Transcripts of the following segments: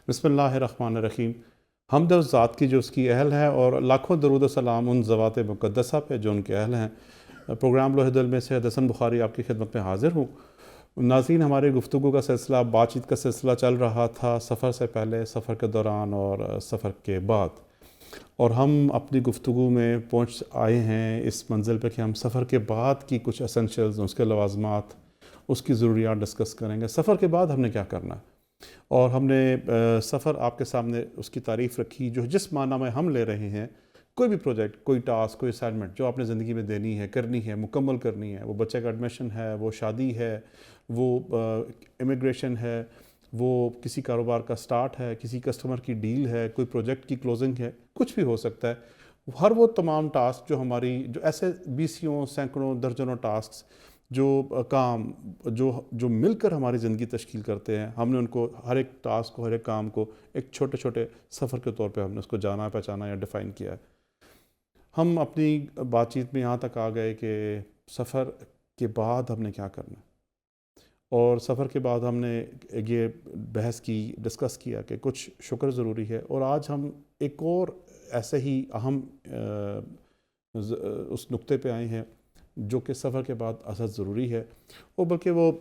بسم اللہ الرحمن الرحیم. حمد اس ذات کی جو اس کی اہل ہے، اور لاکھوں درود و سلام ان ذوات مقدسہ پہ جو ان کے اہل ہیں. پروگرام لوح دل میں سے حسن بخاری آپ کی خدمت میں حاضر ہوں. ناظرین، ہمارے گفتگو کا سلسلہ، بات چیت کا سلسلہ چل رہا تھا سفر سے پہلے، سفر کے دوران اور سفر کے بعد. اور ہم اپنی گفتگو میں پہنچ آئے ہیں اس منزل پہ کہ ہم سفر کے بعد کی کچھ اسینشلز، اس کے لوازمات، اس کی ضروریات ڈسکس کریں گے. سفر کے بعد ہم نے کیا کرنا ہے، اور ہم نے سفر آپ کے سامنے اس کی تعریف رکھی جو جس معنی میں ہم لے رہے ہیں. کوئی بھی پروجیکٹ، کوئی ٹاسک، کوئی اسائنمنٹ جو آپ نے زندگی میں دینی ہے، کرنی ہے، مکمل کرنی ہے، وہ بچے کا ایڈمیشن ہے، وہ شادی ہے، وہ امیگریشن ہے، وہ کسی کاروبار کا سٹارٹ ہے، کسی کسٹمر کی ڈیل ہے، کوئی پروجیکٹ کی کلوزنگ ہے، کچھ بھی ہو سکتا ہے. ہر وہ تمام ٹاسک جو جو ایسے بیسیوں، سینکڑوں، درجنوں ٹاسکس جو کام جو مل کر ہماری زندگی تشکیل کرتے ہیں، ہم نے ان کو، ہر ایک ٹاسک کو، ہر ایک کام کو ایک چھوٹے چھوٹے سفر کے طور پہ ہم نے اس کو جانا، پہچانا یا ڈیفائن کیا ہے. ہم اپنی بات چیت میں یہاں تک آ گئے کہ سفر کے بعد ہم نے کیا کرنا، اور سفر کے بعد ہم نے یہ بحث کی، ڈسکس کیا کہ کچھ شکر ضروری ہے. اور آج ہم ایک اور ایسے ہی اہم اس نقطے پہ آئے ہیں جو کہ سفر کے بعد ازحد ضروری ہے، اور بلکہ وہ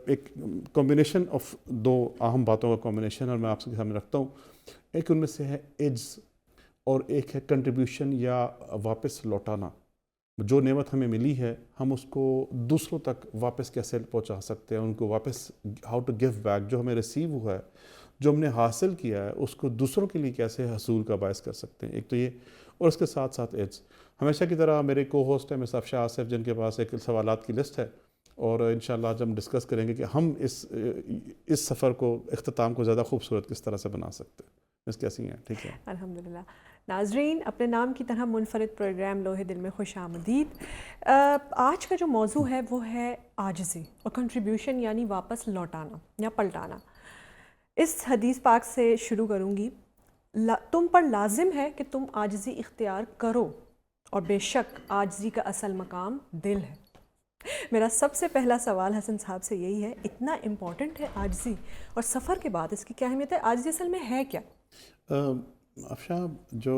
ایک کمبینیشن آف دو اہم باتوں کا کمبینیشن، اور میں آپ کے سامنے رکھتا ہوں. ایک ان میں سے ہے ایجز، اور ایک ہے کنٹریبیوشن یا واپس لوٹانا. جو نعمت ہمیں ملی ہے، ہم اس کو دوسروں تک واپس کیسے پہنچا سکتے ہیں، ان کو واپس ہاؤ ٹو گیو بیک. جو ہمیں ریسیو ہوا ہے، جو ہم نے حاصل کیا ہے، اس کو دوسروں کے لیے کیسے حصول کا باعث کر سکتے ہیں. ایک تو یہ، اور اس کے ساتھ ساتھ ایجز. ہمیشہ کی طرح میرے کو ہوسٹ ہیں مس افشاں آصف، جن کے پاس ایک سوالات کی لسٹ ہے، اور انشاءاللہ آج ہم ڈسکس کریں گے کہ ہم اس سفر کو، اختتام کو زیادہ خوبصورت کس طرح سے بنا سکتے ہیں. مس کیسی ہیں؟ ٹھیک ہے الحمدللہ. ناظرین، اپنے نام کی طرح منفرد پروگرام لوح دل میں خوش آمدید. آج کا جو موضوع ہے وہ ہے عاجزی اور کنٹریبیوشن، یعنی واپس لوٹانا یا پلٹانا. اس حدیث پاک سے شروع کروں گی. تم پر لازم ہے کہ تم عاجزی اختیار کرو، اور بے شک عاجزی کا اصل مقام دل ہے. میرا سب سے پہلا سوال حسن صاحب سے یہی ہے، اتنا امپورٹنٹ ہے عاجزی، اور سفر کے بعد اس کی کیا اہمیت ہے؟ عاجزی اصل میں ہے کیا؟ افشاں، جو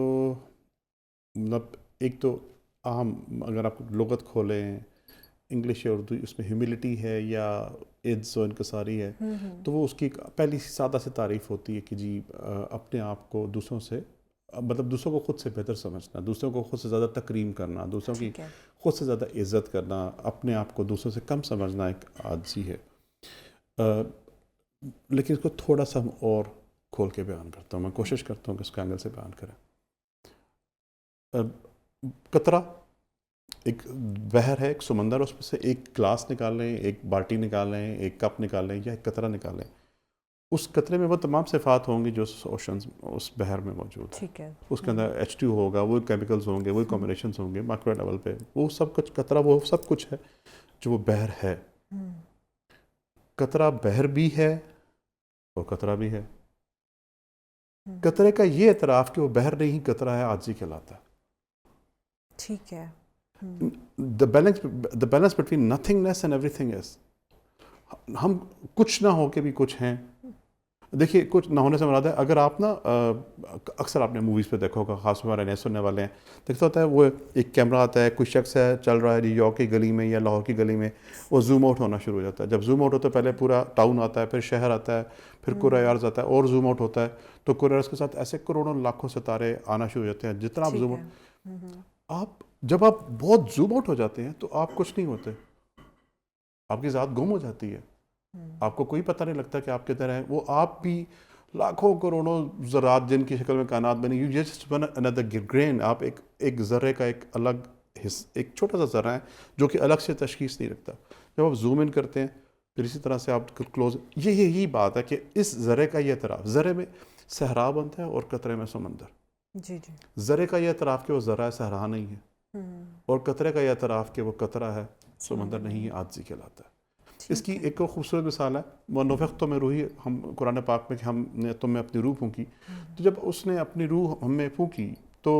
مطلب ایک تو عام، اگر آپ لغت کھولیں انگلش یا اردو، اس میں ہیوملٹی ہے یا عجز و انکساری ہے، تو وہ اس کی ایک پہلی سادہ سی تعریف ہوتی ہے کہ جی اپنے آپ کو دوسروں سے، مطلب دوسروں کو خود سے بہتر سمجھنا، دوسروں کو خود سے زیادہ تکریم کرنا، دوسروں کی خود سے زیادہ عزت کرنا، اپنے آپ کو دوسروں سے کم سمجھنا ایک عاجزی ہے. لیکن اس کو تھوڑا سا ہم اور کھول کے بیان کرتا ہوں. میں کوشش کرتا ہوں کہ اس کا اینگل سے بیان کریں. قطرہ ایک بحر ہے، ایک سمندر، اس میں سے ایک گلاس نکالیں، ایک بالٹی نکالیں، ایک کپ نکالیں یا ایک قطرہ نکالیں. اس قطرے میں وہ تمام صفات ہوں گی جو اس بحر میں موجود ہے. اس کے اندر H2 ہوگا، وہی کیمیکلز ہوں گے، وہی کمبینیشنز ہوں گے مائکرو لیول پہ. وہ سب کچھ قطرہ، وہ سب کچھ ہے جو وہ بحر ہے. قطرہ بحر بھی ہے اور قطرہ بھی ہے. قطرے کا یہ اعتراف کہ وہ بحر نہیں قطرہ ہے، عاجزی کہلاتا ہے. ٹھیک ہے. the balance between nothingness and everything is. ہم کچھ نہ ہو کے بھی کچھ ہیں. دیکھیے، کچھ نہ ہونے سے مراد ہے، اگر آپ نا اکثر آپ نے موویز پہ دیکھا ہوگا، خاص ہمارے نئے سننے والے ہیں، دیکھتا ہوتا ہے وہ ایک کیمرہ آتا ہے، کوئی شخص ہے چل رہا ہے نیو یارک کی گلی میں یا لاہور کی گلی میں، وہ زوم آؤٹ ہونا شروع ہو جاتا ہے. جب زوم آؤٹ ہوتا ہے، پہلے پورا ٹاؤن آتا ہے، پھر شہر آتا ہے، پھر کرۂ ارض آتا ہے، اور زوم آؤٹ ہوتا ہے تو کرۂ ارض کے ساتھ ایسے کروڑوں لاکھوں ستارے آنا شروع ہو جاتے ہیں. جتنا آپ زوم جب آپ بہت زوم آؤٹ ہو جاتے ہیں تو آپ کچھ نہیں ہوتے، آپ کی ذات گم ہو جاتی ہے. آپ کو کوئی پتہ نہیں لگتا کہ آپ کدھر ہیں. وہ آپ بھی لاکھوں کروڑوں ذرات جن کی شکل میں کائنات بنی، you just one another green. آپ ایک ذرے کا ایک الگ ایک چھوٹا سا ذرہ ہے جو کہ الگ سے تشخیص نہیں رکھتا. جب آپ زوم ان کرتے ہیں، پھر اسی طرح سے آپ کلوز، یہی بات ہے کہ اس ذرے کا یہ اعتراف، ذرے میں صحرا بنتا ہے اور قطرے میں سمندر. ذرے کا یہ اعتراف کہ وہ ذرہ ہے، صحرا نہیں ہے، اور قطرے کا یہ اعتراف کہ وہ قطرہ ہے، سمندر نہیں ہے، عاجزی کہلاتا ہے. اس کی ایک اور خوبصورت مثال ہے، وَنَفَخْتُ مِن رُوحِی، ہم قرآن پاک میں کہ ہم نے تم میں اپنی روح پھونکی. تو جب اس نے اپنی روح ہم میں پھونکی تو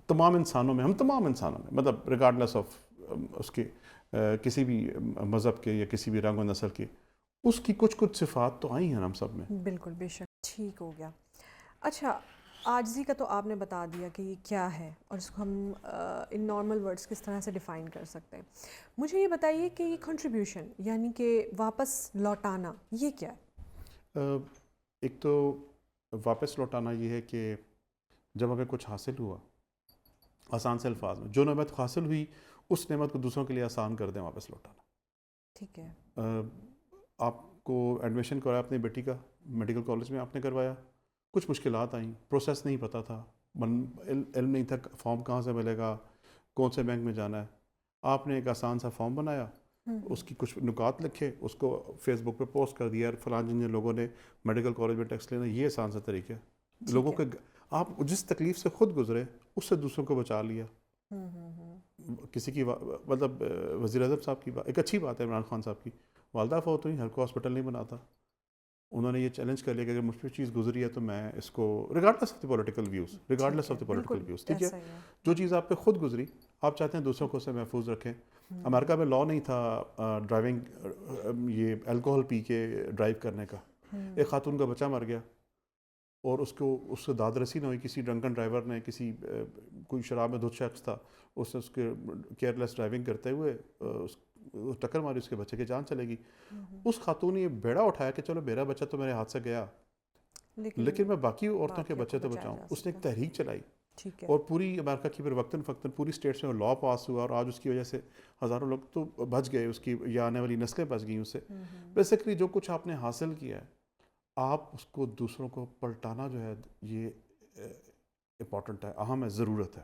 تمام انسانوں میں، ہم تمام انسانوں میں، مطلب ریگارڈلیس آف اس کے کسی بھی مذہب کے یا کسی بھی رنگ و نسل کے، اس کی کچھ صفات تو آئی ہیں ہم سب میں. بالکل، بے شک. ٹھیک ہو گیا. اچھا عاجزی کا تو آپ نے بتا دیا کہ یہ کیا ہے اور اس کو ہم ان نارمل ورڈس کس طرح سے ڈیفائن کر سکتے ہیں. مجھے یہ بتائیے کہ یہ کنٹریبیوشن یعنی کہ واپس لوٹانا یہ کیا ہے؟ ایک تو واپس لوٹانا یہ ہے کہ جب ہمیں کچھ حاصل ہوا، آسان سے الفاظ میں جو نعمت حاصل ہوئی اس نعمت کو دوسروں کے لیے آسان کر دیں، واپس لوٹانا. ٹھیک ہے. آپ کو ایڈمیشن کرایا اپنی بیٹی کا میڈیکل کالج میں، آپ نے کروایا، کچھ مشکلات آئیں، پروسیس نہیں پتہ تھا، علم نہیں تھا فارم کہاں سے ملے گا، کون سے بینک میں جانا ہے. آپ نے ایک آسان سا فارم بنایا، اس کی کچھ نکات لکھے، اس کو فیس بک پہ پوسٹ کر دیا، فلاں جن لوگوں نے میڈیکل کالج میں ٹیسٹ لینا. یہ آسان سا طریقہ ہے. لوگوں کے آپ جس تکلیف سے خود گزرے اس سے دوسروں کو بچا لیا. کسی کی مطلب وزیر اعظم صاحب کی بات، ایک اچھی بات ہے، عمران خان صاحب کی والدہ فوت ہوئی، ہر کوئی ہاسپٹل نہیں بناتا. انہوں نے یہ چیلنج کر لیا کہ اگر مجھ پہ چیز گزری ہے تو میں اس کو regardless of the political views, ٹھیک ہے، جو چیز آپ پہ خود گزری آپ چاہتے ہیں دوسروں کو اسے محفوظ رکھیں. امریکہ میں لا نہیں تھا ڈرائیونگ یہ الکوہل پی کے ڈرائیو کرنے کا. ایک خاتون کا بچہ مر گیا اور اس سے داد رسی نہ ہوئی، کسی ڈرنکن ڈرائیور نے، کوئی شراب میں دھت شخص تھا، اس نے اس کے کیئرلیس ڈرائیونگ کرتے ہوئے ٹکر ماری، اس کے بچے کی جان چلے گی. اس خاتون نے یہ بیڑا اٹھایا کہ چلو میرا بچہ تو میرے ہاتھ سے گیا لیکن میں باقی عورتوں کے بچے تو بچاؤں. اس نے ایک تحریک چلائی اور پوری امریکہ کی پھر وقتاً فوقتاً پوری اسٹیٹس میں لا پاس ہوا، اور آج اس کی وجہ سے ہزاروں لوگ تو بچ گئے، اس کی یا آنے والی نسلیں بچ گئیں اس سے. بیسیکلی جو کچھ آپ نے حاصل کیا ہے آپ اس کو دوسروں کو پلٹانا جو ہے یہ امپورٹنٹ ہے، اہم ہے، ضرورت ہے.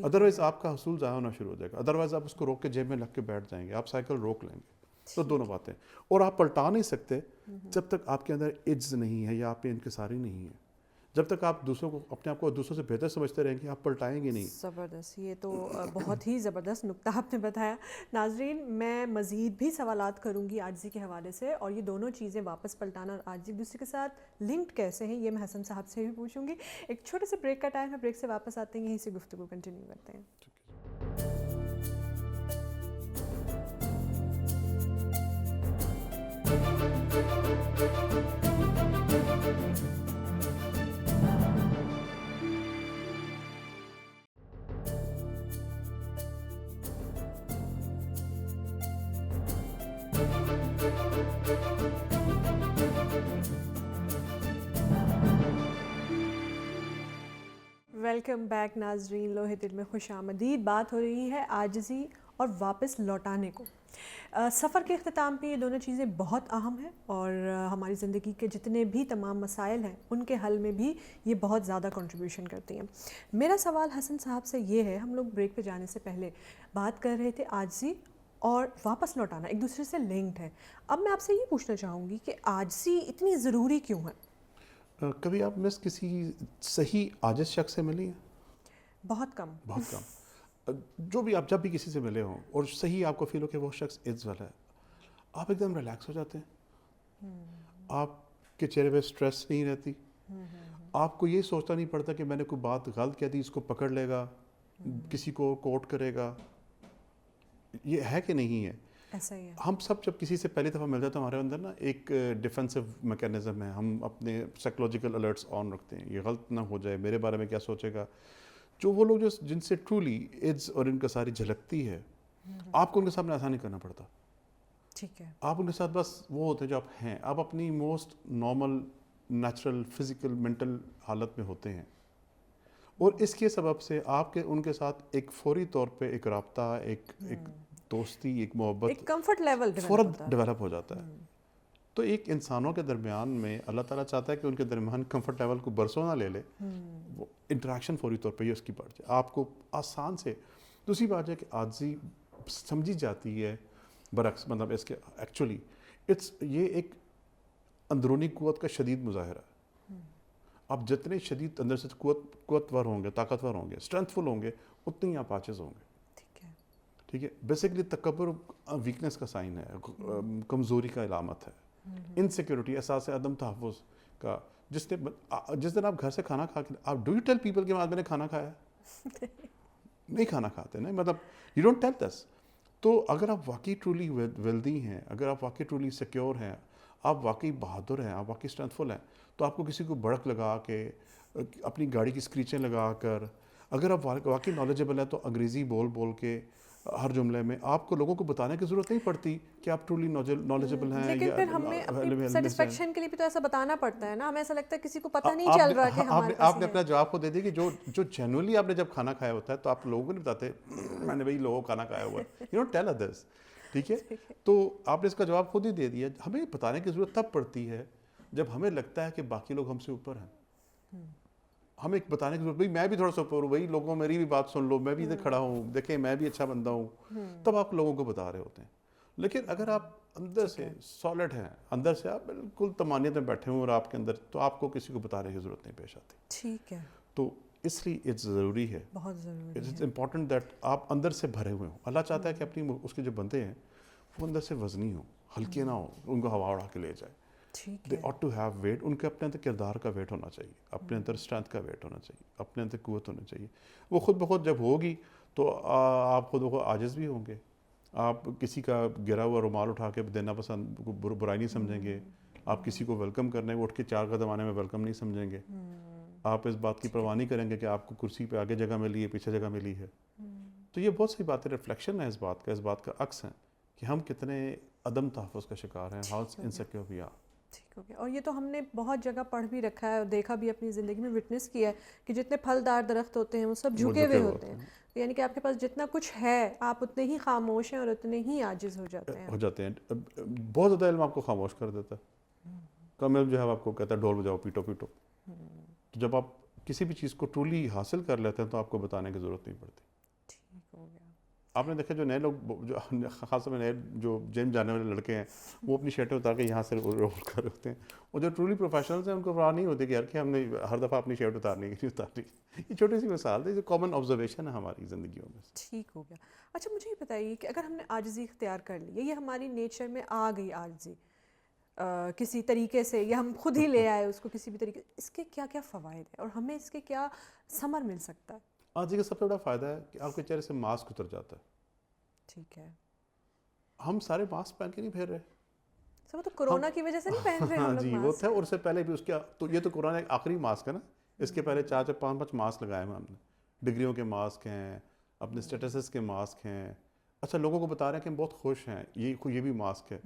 ادروائز آپ کا حصول ضائع ہونا شروع ہو جائے گا. ادروائز آپ اس کو روک کے جیب میں لگ کے بیٹھ جائیں گے، آپ سائیکل روک لیں گے. تو دونوں باتیں، اور آپ پلٹا نہیں سکتے جب تک آپ کے اندر عجز نہیں ہے یا آپ میں انکساری نہیں ہے. جب تک آپ دوسروں کو اپنے آپ کو دوسروں سے بہتر سمجھتے رہیں گے آپ پلٹائیں گے نہیں. زبردست، یہ تو بہت ہی زبردست نکتہ آپ نے بتایا. ناظرین میں مزید بھی سوالات کروں گی عاجزی کے حوالے سے، اور یہ دونوں چیزیں واپس پلٹانا اور عاجزی ایک دوسرے کے ساتھ لنکڈ کیسے ہیں یہ میں حسن صاحب سے بھی پوچھوں گی. ایک چھوٹے سے بریک کا ٹائم ہے، بریک سے واپس آتے ہیں، یہیں سے گفتگو کنٹینیو کرتے ہیں. ویلکم بیک ناظرین، لوہے دل میں خوش آمدید. بات ہو رہی ہے عاجزی اور واپس لوٹانے کو. سفر کے اختتام پہ یہ دونوں چیزیں بہت اہم ہیں اور ہماری زندگی کے جتنے بھی تمام مسائل ہیں ان کے حل میں بھی یہ بہت زیادہ کنٹریبیوشن کرتی ہیں. میرا سوال حسن صاحب سے یہ ہے، ہم لوگ بریک پہ جانے سے پہلے بات کر رہے تھے عاجزی اور واپس لوٹانا ایک دوسرے سے لنکڈ ہے. اب میں آپ سے یہ پوچھنا چاہوں گی کہ عاجزی اتنی ضروری کیوں ہے؟ کبھی آپ مس کسی صحیح عاجز شخص سے ملی ہیں؟ بہت کم. بہت کم. جو بھی آپ جب بھی کسی سے ملے ہوں اور صحیح آپ کو فیل ہو کہ وہ شخص عز والا ہے، آپ ایک دم ریلیکس ہو جاتے ہیں. آپ کے چہرے پہ سٹریس نہیں رہتی. آپ کو یہ سوچنا نہیں پڑتا کہ میں نے کوئی بات غلط کہہ دی، اس کو پکڑ لے گا، کسی کو کوٹ کرے گا. یہ ہے کہ نہیں ہے؟ ایسا ہی ہے. ہم سب جب کسی سے پہلی دفعہ ملتے ہیں تو ہمارے اندر نا ایک ڈیفینسو میکینزم ہے، ہم اپنے سائیکولوجیکل الرٹس آن رکھتے ہیں، یہ غلط نہ ہو جائے، میرے بارے میں کیا سوچے گا. جو وہ لوگ جن سے ٹرولی عز اور ان کا ساری جھلکتی ہے، آپ کو ان کے سامنے ایسا نہیں کرنا پڑتا. ٹھیک ہے. آپ ان کے ساتھ بس وہ ہوتے ہیں جو آپ ہیں، آپ اپنی most normal natural physical mental حالت میں ہوتے ہیں، اور اس کے سبب سے آپ کے ان کے ساتھ ایک فوری طور پہ ایک رابطہ، ایک دوستی، ایک محبت، ایک کمفرٹ لیول فوراً ڈیولپ ہو جاتا ہے. تو ایک انسانوں کے درمیان میں اللہ تعالیٰ چاہتا ہے کہ ان کے درمیان کمفرٹ لیول کو برسوں نہ لے لے، وہ انٹریکشن فوری طور پہ یہ اس کی بڑھ جائے، آپ کو آسان سے. دوسری بات ہے کہ عاجزی سمجھی جاتی ہے برعکس، مطلب اس کے ایکچولی یہ ایک اندرونی قوت کا شدید مظاہرہ ہے. آپ جتنے شدید اندر سے قوتور ہوں گے، طاقتور ہوں گے، اسٹرینتھفل ہوں گے، اتنے ہی آپ عاجز ہوں گے. ٹھیک ہے. بیسکلی تکبر ویکنس کا سائن ہے، کمزوری کا علامت ہے. انسیکیورٹی، احساس عدم تحفظ کا. جس دن آپ گھر سے کھانا کھا کے، آپ ڈو یو ٹیل پیپل کہ آج میں نے کھانا کھایا؟ نہیں کھانا کھاتے نا، مطلب یو ڈونٹ ٹیل دس. تو اگر آپ واقعی ٹرولی ویلدی ہیں، اگر آپ واقعی ٹرولی سیکیور ہیں، آپ واقعی بہادر ہیں, آپ واقعی اسٹرینتھ فل ہیں, تو آپ کو کسی کو بڑک لگا کے, اپنی گاڑی کی اسکریچیں لگا کر, اگر آپ واقعی نالجبل ہیں تو انگریزی بول بول کے ہر جملے میں آپ کو لوگوں کو بتانے کی ضرورت نہیں پڑتی کہ آپ ٹرولی نالجبل ہیں. لیکن پھر ہمیں اپنی سیٹسفیکشن کے لیے بھی تو ایسا بتانا پڑتا ہے نا, ہمیں ایسا لگتا ہے کسی کو پتہ نہیں چل رہا کہ ہمارے پاس آپ نے اپنا جواب کو دے دیا کہ جو جینوئنلی آپ نے جب کھانا کھایا ہوتا ہے تو آپ لوگوں کو نہیں بتاتے میں نے بھائی لوگوں کو کھانا کھایا ہوا ہے, یو ڈونٹ ٹیل ادرس, ٹھیک ہے. تو آپ نے اس کا جواب خود ہی دے دیا. ہمیں بتانے کی ضرورت تب پڑتی ہے جب ہمیں لگتا ہے کہ باقی لوگ ہم سے اوپر ہیں. ہمیں بتانے کی ضرورت, بھائی میں بھی تھوڑا سا اوپر ہوں, بھائی لوگوں میری بھی بات سن لو, میں بھی ادھر کھڑا ہوں, دیکھیں میں بھی اچھا بندہ ہوں, تب آپ لوگوں کو بتا رہے ہوتے ہیں. لیکن اگر آپ اندر سے سالڈ ہیں, اندر سے آپ بالکل طمانینت میں بیٹھے ہوں اور آپ کے اندر, تو آپ کو کسی کو بتانے کی ضرورت نہیں پیش آتی. ٹھیک ہے. تو اس لیے ضروری ہے, بہت ضروری اٹس امپورٹنٹ دیٹ آپ اندر سے بھرے ہوئے ہوں. اللہ چاہتا ہے کہ اپنی اس کے جو بندے ہیں وہ اندر سے وزنی ہوں, ہلکے نہ ہوں, ان کو ہوا اڑا کے لے جائے. دے آٹ ٹو ہیو ویٹ. ان کے اپنے اندر کردار کا ویٹ ہونا چاہیے, اپنے اندر اسٹرینتھ کا ویٹ ہونا چاہیے, اپنے اندر قوت ہونی چاہیے. وہ خود بخود جب ہوگی تو آپ خود بخود عاجز بھی ہوں گے. آپ کسی کا گرا ہوا رومال اٹھا کے دینا پسند, برائی نہیں سمجھیں گے. آپ کسی کو ویلکم کرنے اٹھ کے 4 قدم آنے میں ویلکم نہیں سمجھیں گے. آپ اس بات کی پرواہ نہیں کریں گے کہ آپ کو کرسی پہ آگے جگہ ملی ہے, پیچھے جگہ ملی ہے. تو یہ بہت سی باتیں ریفلیکشن ہے اس بات کا عکس ہے کہ ہم کتنے عدم تحفظ کا شکار ہیں, ہاؤ انسیکیور وی آر. ٹھیک ہو گیا. اور یہ تو ہم نے بہت جگہ پڑھ بھی رکھا ہے اور دیکھا بھی اپنی زندگی میں, وٹنس کیا ہے کہ جتنے پھلدار درخت ہوتے ہیں وہ سب جھکے ہوئے ہوتے ہیں. یعنی کہ آپ کے پاس جتنا کچھ ہے آپ اتنے ہی خاموش ہیں اور اتنے ہی عاجز ہو جاتے ہیں. بہت زیادہ علم آپ کو خاموش کر دیتا ہے. کم علم جو ہے آپ کو کہتا ہے ڈھول بجاؤ, پیٹو پیٹو. تو جب آپ کسی بھی چیز کو ٹرولی حاصل کر لیتے ہیں تو آپ کو بتانے کی ضرورت نہیں پڑتی. ٹھیک ہو گیا. آپ نے دیکھا جو نئے لوگ, جو خاص طور پہ نئے جو جم جانے والے لڑکے ہیں, وہ اپنی شرٹیں اتار کے یہاں سے رول کر رہے ہوتے ہیں. اور جو ٹرولی پروفیشنلز ہیں ان کو پرواہ نہیں ہوتی کہ یار کہ ہم نے ہر دفعہ اپنی شرٹ اتارنی نہیں اتارنی. یہ چھوٹی سی مثال ہے, جو کامن آبزرویشن ہے ہماری زندگیوں میں. ٹھیک ہو گیا. اچھا مجھے یہ بتائیے کہ اگر ہم نے عاجزی اختیار کر لی, یہ ہماری نیچر میں آ گئی عاجزی کسی طریقے سے, یا ہم خود ہی لے آئے اس کو کسی بھی طریقے, اس کے کیا کیا فوائد ہیں اور ہمیں اس کے کیا ثمر مل سکتا ہے؟ عاجزی کا سب سے بڑا فائدہ ہے کہ آپ کے چہرے سے ماسک اتر جاتا ہے. ٹھیک ہے. ہم سارے ماسک پہن کے نہیں پھر رہے. سب تو کورونا کی وجہ سے نہیں پہن رہے ہم لوگ جی وہ تھا, اور اس سے پہلے بھی اس کا, تو یہ تو کورونا ایک آخری ماسک ہے نا. اس کے پہلے 4 5 ماسک لگائے ہیں ہم نے. ڈگریوں کے ماسک ہیں, اپنے اسٹیٹسز کے ماسک ہیں. اچھا لوگوں کو بتا رہے ہیں کہ ہم بہت خوش ہیں, یہ بھی ماسک ہے.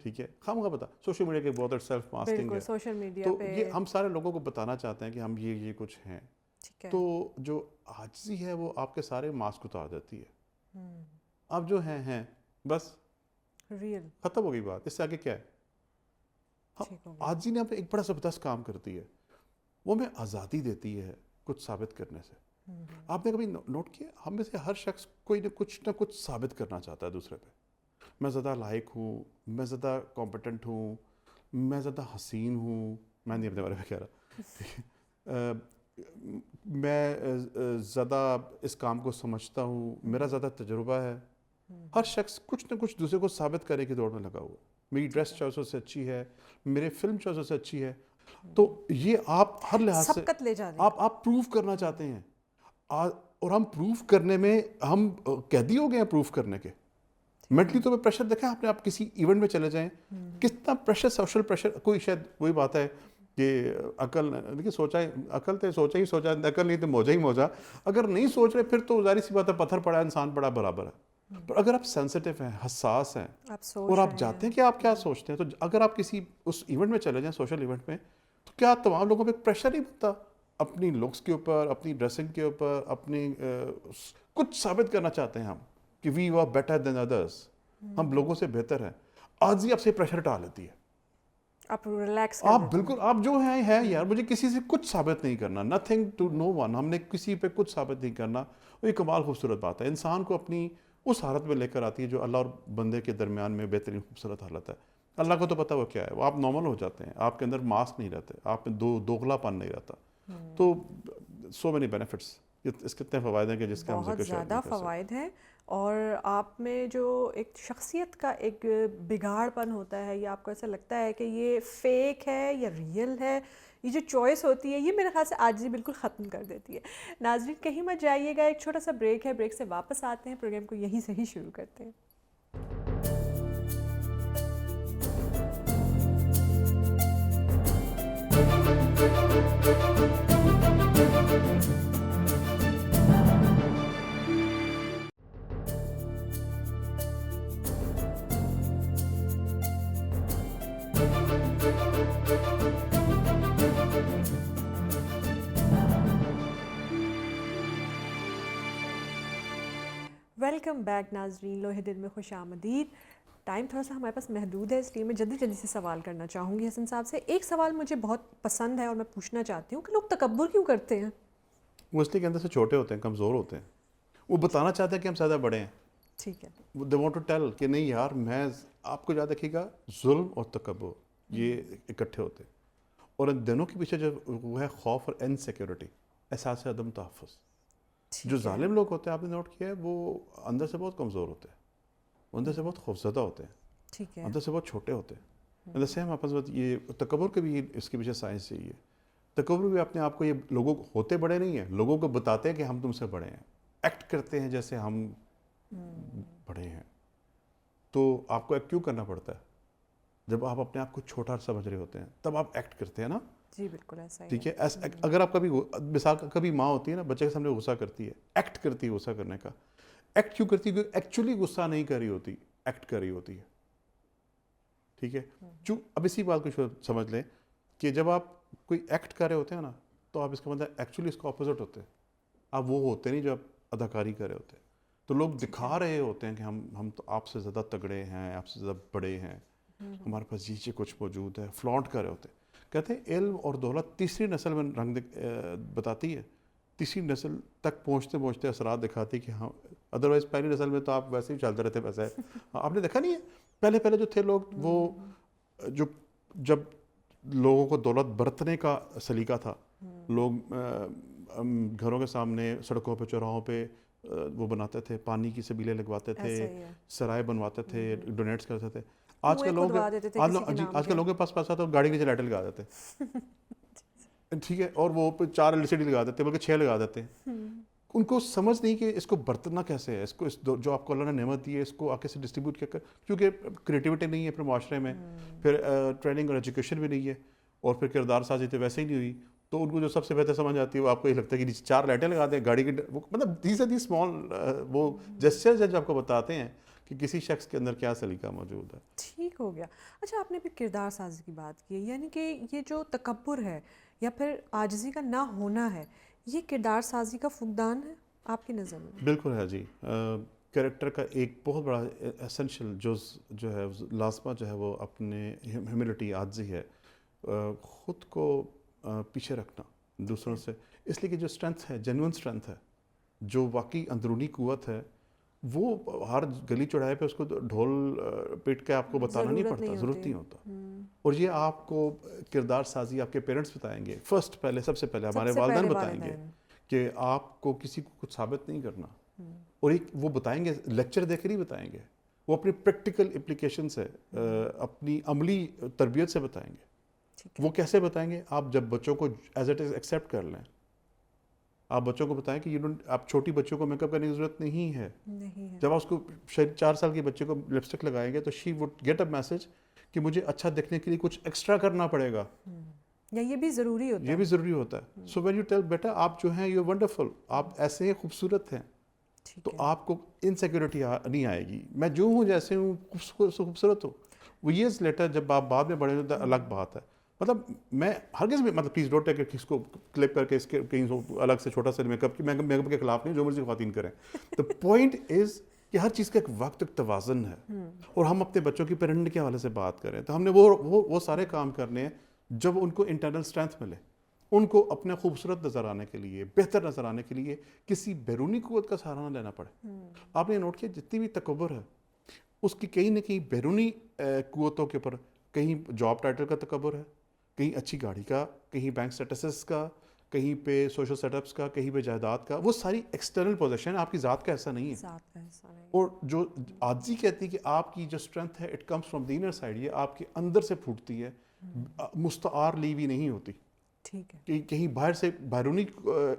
ٹھیک ہے, خواہ بتا سوشل میڈیا کے بہت سیلف ماسکنگ ہے, سوشل میڈیا تو پہ یہ ہم سارے لوگوں کو بتانا چاہتے ہیں کہ ہم یہ کچھ ہیں. تو جو عاجزی ہے وہ آپ کے سارے ماسک اتار دیتی ہے. آپ جو ہیں بس ریئل, ختم ہو گئی بات. اس سے آگے کیا ہے؟ عاجزی نے ہمیں ایک بڑا زبردست کام کرتی ہے, وہ ہمیں آزادی دیتی ہے کچھ ثابت کرنے سے. آپ نے کبھی نوٹ کیا, ہم میں سے ہر شخص کوئی نہ کچھ ثابت کرنا چاہتا ہے دوسرے پہ. میں زیادہ لائق ہوں, میں زیادہ کمپٹنٹ ہوں, میں زیادہ حسین ہوں. میں نہیں اپنے بارے میں کہہ رہا, میں زیادہ اس کام کو سمجھتا ہوں, میرا زیادہ تجربہ ہے. ہر شخص کچھ نہ کچھ دوسرے کو ثابت کرنے کی دوڑ میں لگا ہوا. میری ڈریس چوائسوں سے اچھی ہے, میرے فلم چوائسوں سے اچھی ہے. تو یہ آپ ہر لحاظ سے سبقت لے جاتے ہیں, آپ پروف کرنا چاہتے ہیں. اور ہم پروف کرنے میں ہم قیدی ہو گئے ہیں پروف کرنے کے. مینٹلی تو پریشر دیکھیں آپ نے, آپ کسی ایونٹ میں چلے جائیں, کتنا پریشر, سوشل پریشر. کوئی شاید وہی بات ہے کہ عقل, دیکھیے عقل تو سوچا ہی عقل نہیں تو موجہ ہی موجہ. اگر نہیں سوچ رہے پھر تو ظاہر سی بات ہے, پتھر پڑا انسان پڑا برابر ہے. پر اگر آپ سینسٹیو ہیں, حساس ہیں, اور آپ جانتے ہیں کہ آپ کیا سوچتے ہیں, تو اگر آپ کسی اس ایونٹ میں چلے جائیں, سوشل ایونٹ میں, تو کیا تمام لوگوں پہ پریشر نہیں بنتا اپنی لکس کے اوپر, اپنی ڈریسنگ کے اوپر, اپنی کچھ ثابت کرنا چاہتے ہیں ہم کہ وی آر بیٹر دین ادرس, ہم لوگوں سے بہتر ہیں. عاجزی آپ سے پریشر ہٹا لیتی ہے. آپ ریلیکس, آپ بالکل آپ جو ہیں یار, مجھے کسی سے کچھ ثابت نہیں کرنا. Nothing to no one. ہم نے کسی پہ کچھ ثابت نہیں کرنا. وہ یہ کمال خوبصورت بات ہے, انسان کو اپنی اس حالت میں لے کر آتی ہے جو اللہ اور بندے کے درمیان میں بہترین خوبصورت حالت ہے. اللہ کو تو پتہ وہ کیا ہے, وہ آپ نارمل ہو جاتے ہیں, آپ کے اندر ماسک نہیں رہتے, آپ میں دوغلا پن نہیں رہتا. تو سو مینی بینیفٹس, اس کتنے فوائد ہیں کہ جس کا ہم ذکر بہت زیادہ فوائد ہیں. اور آپ میں جو ایک شخصیت کا ایک بگاڑ پن ہوتا ہے, یا آپ کو ایسا لگتا ہے کہ یہ فیک ہے یا ریئل ہے, یہ جو چوائس ہوتی ہے یہ میرے خیال سے عاجزی بالکل ختم کر دیتی ہے. ناظرین کہیں مت جائیے گا, ایک چھوٹا سا بریک ہے, بریک سے واپس آتے ہیں, پروگرام کو یہیں سے ہی شروع کرتے ہیں. ویلکم بیک ناظرین، لوہے دل میں خوش آمدید. ٹائم تھوڑا سا ہمارے پاس محدود ہے، اس لیے میں جلدی سے سوال کرنا چاہوں گی حسن صاحب سے. ایک سوال مجھے بہت پسند ہے اور میں پوچھنا چاہتی ہوں کہ لوگ تکبر کیوں کرتے ہیں؟ وہ اس لیے کہ اندر سے چھوٹے ہوتے ہیں، کمزور ہوتے ہیں. وہ بتانا چاہتے ہیں کہ ہم زیادہ بڑے ہیں. ٹھیک ہے. دے وانٹ ٹو ٹیل کہ نہیں یار میں. آپ کو یاد رکھیے گا ظلم اور تکبر یہ اکٹھے ہوتے ہیں، اور ان دونوں کے پیچھے جو وہ ہے خوف اور انسیکیورٹی، احساس عدم تحفظ. جو ظالم لوگ ہوتے ہیں آپ نے نوٹ کیا ہے وہ اندر سے بہت کمزور ہوتے ہیں، وہ اندر سے بہت خوفزدہ ہوتے ہیں، ٹھیک ہے. اندر سے بہت چھوٹے ہوتے ہیں. اندر سے ہم آپس میں یہ تکبر کے بھی اس کے پیچھے سائنس یہی ہے. تکبر بھی اپنے آپ کو، یہ لوگوں ہوتے بڑے نہیں ہیں، لوگوں کو بتاتے ہیں کہ ہم تم سے بڑے ہیں، ایکٹ کرتے ہیں جیسے ہم بڑے ہیں. تو آپ کو ایکٹ کیوں کرنا پڑتا ہے؟ جب آپ اپنے آپ کو چھوٹا سمجھ رہے ہوتے ہیں تب آپ ایکٹ کرتے ہیں نا. جی بالکل ایسا ہی ٹھیک ہے. اگر آپ کبھی مثال کبھی ماں ہوتی ہے نا، بچے کے سامنے غصہ کرتی ہے، ایکٹ کرتی ہے غصہ کرنے کا. ایکٹ کیوں کرتی ہے؟ کیونکہ ایکچولی غصہ نہیں کر رہی ہوتی، ایکٹ کر رہی ہوتی ہے. ٹھیک ہے. اب اسی بات کو سمجھ لیں کہ جب آپ کوئی ایکٹ کر رہے ہوتے ہیں نا تو آپ اس کا مطلب ایکچولی اس کا اپوزٹ ہوتے ہیں. آپ وہ ہوتے نہیں جو آپ اداکاری کر رہے ہوتے ہیں. تو لوگ دکھا رہے ہوتے ہیں کہ ہم تو آپ سے زیادہ تگڑے ہیں، آپ سے زیادہ بڑے ہیں، ہمارے پاس یہ کچھ موجود ہے، فلانٹ کر رہے ہوتے ہیں. کہتے ہیں علم اور دولت تیسری نسل میں رنگ بتاتی ہے، تیسری نسل تک پہنچتے پہنچتے اثرات دکھاتی کہ ہاں. ادروائز پہلی نسل میں تو آپ ویسے ہی چلتے رہتے ویسے. آپ نے دیکھا نہیں ہے پہلے جو تھے لوگ، وہ جو جب لوگوں کو دولت برتنے کا سلیقہ تھا، لوگ گھروں کے سامنے، سڑکوں پہ، چوراہوں پہ وہ بناتے تھے، پانی کی سبیلیں لگواتے تھے، سرائے بنواتے تھے، ڈونیٹس کرتے تھے. آج کل لوگوں کے پاس پیسہ تو گاڑی کے نیچے لائٹیں لگا دیتے. ٹھیک ہے. اور وہ 4 LCD لگا دیتے، بلکہ 6 لگا دیتے. ان کو سمجھ نہیں کہ اس کو برتنا کیسے ہے، اس کو جو آپ کو اللہ نے نعمت دی ہے اس کو آگے سے ڈسٹریبیوٹ کیا کر. کیونکہ کریٹیوٹی نہیں ہے پھر معاشرے میں، پھر ٹریننگ اور ایجوکیشن بھی نہیں ہے، اور پھر کردار سازی تو ویسے ہی نہیں ہوئی. تو ان کو جو سب سے بہتر سمجھ آتی ہے وہ آپ کو یہ لگتا ہے کہ 4 لائٹیں لگا دیں گاڑی کی. مطلب دیز آر دی اسمال وہ جسچرز جو آپ کو بتاتے ہیں کہ کسی شخص کے اندر کیا سلیقہ موجود ہے. ٹھیک ہو گیا. اچھا، آپ نے بھی کردار سازی کی بات کی ہے، یعنی کہ یہ جو تکبر ہے یا پھر عاجزی کا نہ ہونا ہے، یہ کردار سازی کا فقدان ہے آپ کی نظر میں؟ بالکل ہے جی. کریکٹر کا ایک بہت بڑا اسینشیل جز جو ہے، لازمہ جو ہے، وہ اپنے ہیوملٹی، عاجزی ہے. خود کو پیچھے رکھنا دوسروں سے، اس لیے کہ جو اسٹرینتھ ہے، جینوئن اسٹرینتھ ہے، جو واقعی اندرونی قوت ہے، وہ ہر گلی چوراہے پہ اس کو ڈھول پیٹ کے آپ کو بتانا نہیں پڑتا، ضرورت نہیں ہوتا. اور یہ آپ کو کردار سازی آپ کے پیرنٹس بتائیں گے فرسٹ، سب سے پہلے ہمارے والدین بتائیں گے کہ آپ کو کسی کو کچھ ثابت نہیں کرنا. اور ایک وہ بتائیں گے، لیکچر دے کے نہیں بتائیں گے، وہ اپنی پریکٹیکل اپلیکیشن سے، اپنی عملی تربیت سے بتائیں گے. وہ کیسے بتائیں گے؟ آپ جب بچوں کو ایز اٹ از ایکسیپٹ کر لیں. آپ بچوں کو بتائیں کہ آپ چھوٹی بچوں کو میک اپ کرنے کی ضرورت نہیں ہے. جب آپ اس کو 4 سال کے بچے کو لپسٹک لگائیں گے تو she would get a message کہ مجھے اچھا دکھنے کے لیے کچھ ایکسٹرا کرنا پڑے گا، یا یہ بھی ضروری ہوتا ہے. یہ بھی ضروری ہوتا ہے. سو وین یو ٹیل بیٹا آپ جو ہیں یو ونڈرفل، آپ ایسے ہی خوبصورت ہیں، تو آپ کو انسیکیورٹی نہیں آئے گی. میں جو ہوں جیسے ہوں خوبصورت ہوں. وہ ایئرز لیٹر جب آپ بعد میں بڑے ہوتے ہیں الگ بات ہے. مطلب میں ہرگز بھی، مطلب پلیز ڈونٹ ٹیک کس کو کلپ کر کے اس کے کہیں الگ سے چھوٹا سا میک اپ کے خلاف نہیں، جو مرضی خواتین کریں. دا پوائنٹ از کہ ہر چیز کا ایک وقت، ایک توازن ہے. اور ہم اپنے بچوں کی پیرنٹ کے حوالے سے بات کریں تو ہم نے وہ سارے کام کرنے ہیں جب ان کو انٹرنل اسٹرینتھ ملے، ان کو اپنے خوبصورت نظر آنے کے لیے، بہتر نظر آنے کے لیے کسی بیرونی قوت کا سہارا نہ لینا پڑے. آپ نے نوٹ کیا جتنی بھی تکبر ہے اس کی کہیں نہ کہیں بیرونی قوتوں کے اوپر، کہیں جاب ٹائٹل کا تکبر ہے، کہیں اچھی گاڑی کا، کہیں بینک سٹیٹس کا، کہیں پہ سوشل سیٹ اپس کا، کہیں پہ جائیداد کا. وہ ساری ایکسٹرنل پوزیشن ہے، آپ کی ذات کا ایسا نہیں ہے. اور جو عاجزی کہتی ہے کہ آپ کی جو اسٹرینتھ ہے it comes from the inner side, یہ آپ کے اندر سے پھوٹتی ہے، مستعار لی ہوئی نہیں ہوتی. ٹھیک ہے. کہ کہیں باہر سے بیرونی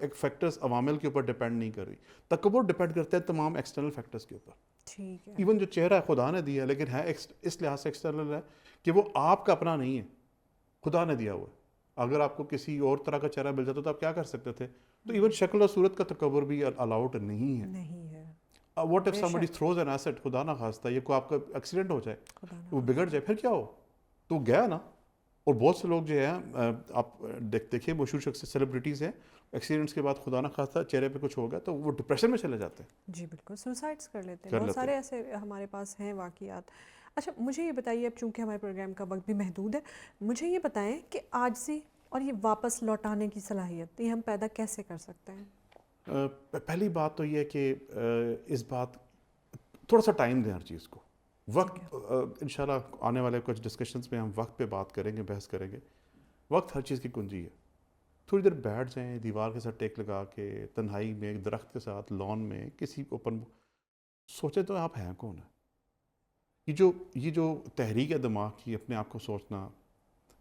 ایک فیکٹرز عوامل کے اوپر ڈپینڈ نہیں کر رہی. تکبر ڈپینڈ کرتا ہے تمام ایکسٹرنل فیکٹرز کے اوپر. ٹھیک ہے. ایون جو چہرہ ہے خدا نے دیا ہے، لیکن ہے اس لحاظ سے ایکسٹرنل ہے کہ وہ آپ کا اپنا نہیں ہے، خدا نے دیا ہوا ہے. اگر آپ کو کسی اور طرح کا چہرہ مل جاتا تو آپ کیا کر سکتے تھے؟ تو ایون شکل اور صورت کا تکبر بھی الاؤڈ نہیں ہے. What if somebody throws an asset، خدا نہ خواستہ یہ کو آپ کا ایکسیڈنٹ ہو جائے، وہ بگڑ جائے، پھر کیا ہو؟ تو گیا نا. اور بہت سے لوگ جو ہے آپ دیکھیے مشہور شخص سیلیبریٹیز ہیں، ایکسیڈنٹس کے بعد خدا نہ خواستہ چہرے پہ کچھ ہو گیا تو وہ ڈپریشن میں چلے جاتے ہیں. جی بالکل، سوسائڈس کر لیتے ہیں، بہت سارے ایسے ہمارے پاس ہیں واقعات. اچھا مجھے یہ بتائیے، اب چونکہ ہمارے پروگرام کا وقت بھی محدود ہے، مجھے یہ بتائیں کہ عاجزی اور یہ واپس لوٹانے کی صلاحیت یہ ہم پیدا کیسے کر سکتے ہیں؟ پہلی بات تو یہ ہے کہ اس بات تھوڑا سا ٹائم دیں ہر چیز کو. وقت انشاءاللہ آنے والے کچھ ڈسکشنز میں ہم وقت پہ بات کریں گے، بحث کریں گے. وقت ہر چیز کی کنجی ہے. تھوڑی دیر بیٹھ جائیں دیوار کے ساتھ ٹیک لگا کے، تنہائی میں ایک درخت کے ساتھ لان میں کسی اوپن، سوچیں تو آپ ہیں کون ہیں. یہ جو تحریک ہے دماغ کی اپنے آپ کو سوچنا،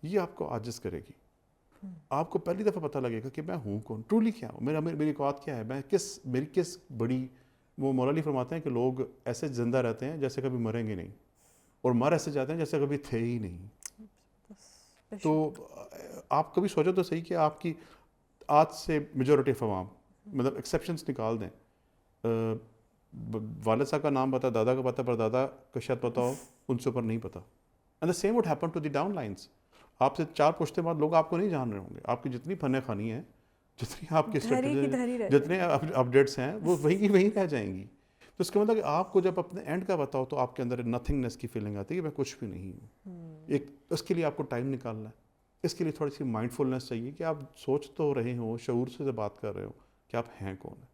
یہ آپ کو عاجز کرے گی. آپ کو پہلی دفعہ پتہ لگے گا کہ میں ہوں کون، ٹرولی کیا ہوں، میری اوقات کیا ہے، میری کس بڑی. وہ مولا علی فرماتے ہیں کہ لوگ ایسے زندہ رہتے ہیں جیسے کبھی مریں گے نہیں، اور مر ایسے جاتے ہیں جیسے کبھی تھے ہی نہیں. تو آپ کبھی سوچو تو صحیح کہ آپ کی آج سے میجورٹی عوام، مطلب ایکسیپشنس نکال دیں، والد صاحب کا نام پتا، دادا کا پتا، پر دادا کا شاید پتا ہو، ان سے اوپر نہیں پتا. And the same would happen to the down lines. آپ سے 4 پوچھتے بعد لوگ آپ کو نہیں جان رہے ہوں گے. آپ کی جتنی فن خانی ہیں، جتنی آپ کی اسٹریٹجی، جتنے اپڈیٹس ہیں، وہ وہیں رہ جائیں گی. تو اس کا مطلب کہ آپ کو جب اپنے اینڈ کا بتاؤ تو آپ کے اندر نتھنگنیس کی فیلنگ آتی ہے کہ میں کچھ بھی نہیں ہوں. اس کے لیے آپ کو ٹائم نکالنا ہے. اس کے لیے تھوڑی سی مائنڈ فلنس چاہیے کہ آپ سوچ تو رہے ہوں، شعور سے بات کر رہے ہو کہ آپ ہیں کون ہیں.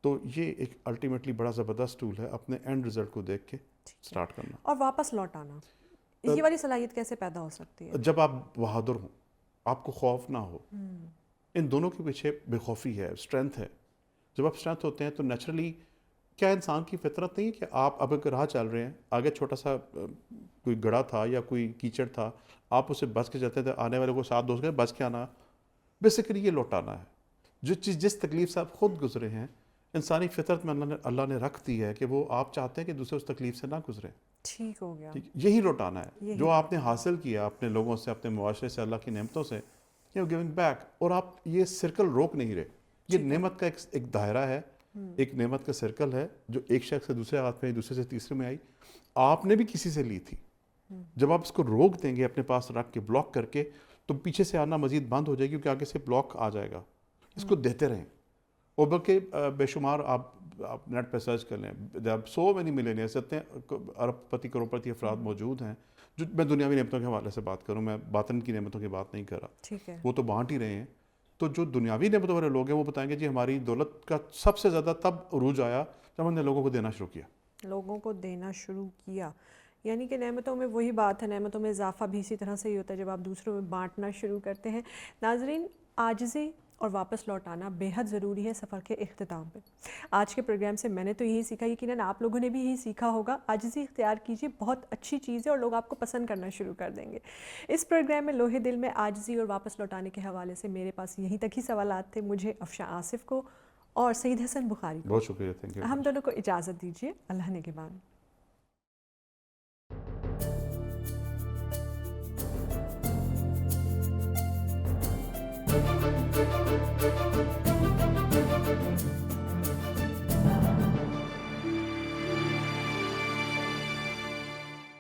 تو یہ ایک الٹیمیٹلی بڑا زبردست ٹول ہے اپنے اینڈ رزلٹ کو دیکھ کے سٹارٹ کرنا. اور واپس لوٹانا، یہ والی صلاحیت کیسے پیدا ہو سکتی ہے؟ جب آپ بہادر ہوں، آپ کو خوف نہ ہو. ان دونوں کے پیچھے بے خوفی ہے، اسٹرینتھ ہے. جب آپ اسٹرینتھ ہوتے ہیں تو نیچرلی، کیا انسان کی فطرت نہیں ہے کہ آپ اب ایک راہ چل رہے ہیں، آگے چھوٹا سا کوئی گڑھا تھا یا کوئی کیچڑ تھا، آپ اسے بچ کے جاتے تھے، آنے والے کو ساتھ دوست گئے، بچ کے آنا. بیسیکلی یہ لوٹانا ہے. جس تکلیف سے آپ خود گزرے ہیں، انسانی فطرت میں اللہ نے رکھ دی ہے کہ وہ آپ چاہتے ہیں کہ دوسرے اس تکلیف سے نہ گزرے. ٹھیک ہو گیا. یہی لوٹانا ہے جو آپ نے حاصل کیا اپنے لوگوں سے، اپنے معاشرے سے، اللہ کی نعمتوں سے. You giving back. اور آپ یہ سرکل روک نہیں رہے. یہ نعمت کا ایک دائرہ ہے، ایک نعمت کا سرکل ہے جو ایک شخص سے دوسرے ہاتھ میں، دوسرے سے تیسرے میں آئی. آپ نے بھی کسی سے لی تھی. جب آپ اس کو روک دیں گے اپنے پاس رکھ کے، بلاک کر کے، تو پیچھے سے آنا مزید بند ہو جائے گی، کیونکہ آگے سے بلاک آ جائے گا. اس کو دیتے رہیں. اور بلکہ بے شمار آپ نیٹ پہ سرچ کر لیں، سو مینی ملینئرز، اتنے ارب پتی کروڑ پتی افراد موجود ہیں جو، میں دنیاوی نعمتوں کے حوالے سے بات کروں، میں باطن کی نعمتوں کی بات نہیں کر رہا. ٹھیک ہے. وہ تو بانٹ ہی رہے ہیں. تو جو دنیاوی نعمتوں والے لوگ ہیں وہ بتائیں گے جی ہماری دولت کا سب سے زیادہ تب عروج آیا جب ہم نے لوگوں کو دینا شروع کیا. لوگوں کو دینا شروع کیا، یعنی کہ نعمتوں میں وہی بات ہے، نعمتوں میں اضافہ بھی اسی طرح سے ہی ہوتا ہے جب آپ دوسروں میں بانٹنا شروع کرتے ہیں. ناظرین، عاجزی اور واپس لوٹانا بے حد ضروری ہے سفر کے اختتام پہ. آج کے پروگرام سے میں نے تو یہی سیکھا، یقیناً آپ لوگوں نے بھی یہی سیکھا ہوگا. عاجزی اختیار کیجیے، بہت اچھی چیز ہے اور لوگ آپ کو پسند کرنا شروع کر دیں گے. اس پروگرام میں لوہے دل میں عاجزی اور واپس لوٹانے کے حوالے سے میرے پاس یہیں تک ہی سوالات تھے. مجھے افشاں آصف کو اور سعید حسن بخاری کو بہت شکریہ. Thank you. ہم دونوں کو اجازت دیجیے. اللہ نگہبان.